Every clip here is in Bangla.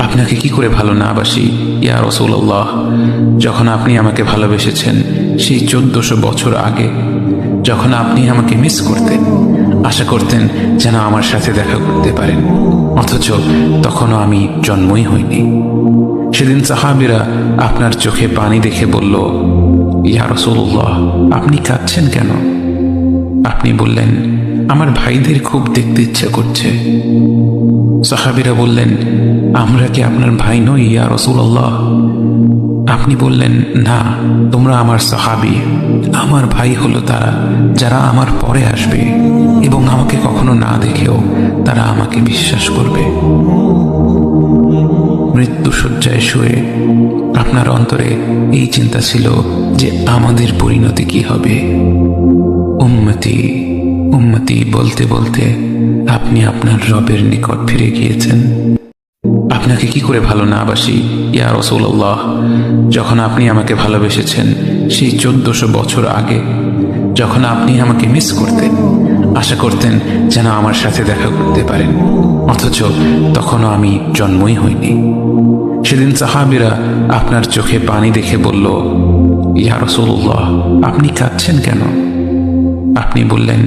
আপনাকে কি করে ভালো না বাসি ইয়া রাসূলুল্লাহ। যখন আপনি আমাকে ভালোবেসেছেন সেই 1400 বছর আগে, যখন আপনি আমাকে মিস করতেন, আশা করতেন যেন আমার সাথে দেখা করতে পারেন, অথচ তখনও আমি জন্মই হইনি। সেদিন সাহাবীরা আপনার চোখে পানি দেখে বলল, ইয়া রাসূলুল্লাহ, আপনি কাঁদছেন কেন? আপনি বললেন, আমার ভাইদের খুব দেখতে ইচ্ছা করছে। সাহাবীরা বললেন, আমরা কি আপনার ভাই নই ইয়া রাসূলুল্লাহ? আপনি বললেন, না, তোমরা আমার সাহাবী। আমার ভাই হলো তারা যারা আমার পরে আসবে এবং আমাকে কখনো না দেখেও তারা আমাকে বিশ্বাস করবে। মৃত্যু শয্যায় শুয়ে আপনার অন্তরে এই চিন্তা ছিল যে আমাদের পরিণতি কি হবে। উম্মতি উম্মতি বলতে বলতে আপনি আপনার রবের নিকট ফিরে গিয়েছেন। আপনাকে কি করে ভালো না বাসি ইয়া রাসূলুল্লাহ। যখন আপনি আমাকে ভালোবেসেছেন সেই 1400 বছর আগে, যখন আপনি আমাকে মিস করতেন, আশা করতেন যেন আমার সাথে দেখা করতে পারেন, অথচ তখনও আমি জন্মই হইনি। সেদিন সাহাবীরা আপনার চোখে পানি দেখে বলল, ইয়া রাসূলুল্লাহ, আপনি কাঁদছেন কেন? আপনি বললেন,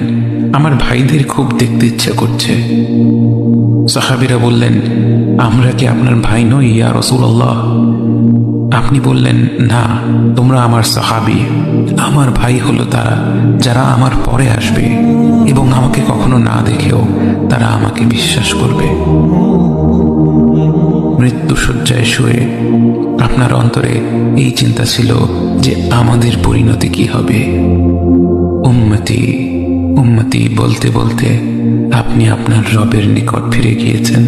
আমার ভাইদের খুব দেখতে ইচ্ছা করছে। সাহাবীরা বললেন, আমরা কি আপনার ভাই নই ইয়া রাসূলুল্লাহ? আপনি বললেন, না, তোমরা আমার সাহাবী। আমার ভাই হলো তারা যারা আমার পরে আসবে এবং আমাকে কখনো না দেখেও তারা আমাকে বিশ্বাস করবে। মৃত্যু শয্যায় শুয়ে আপনার অন্তরে এই চিন্তা ছিল যে আমাদের পরিণতি কি হবে। উম্মতি উম্মতি বলতে বলতে আপনি আপনার রবের নিকট ফিরে গিয়েছেন।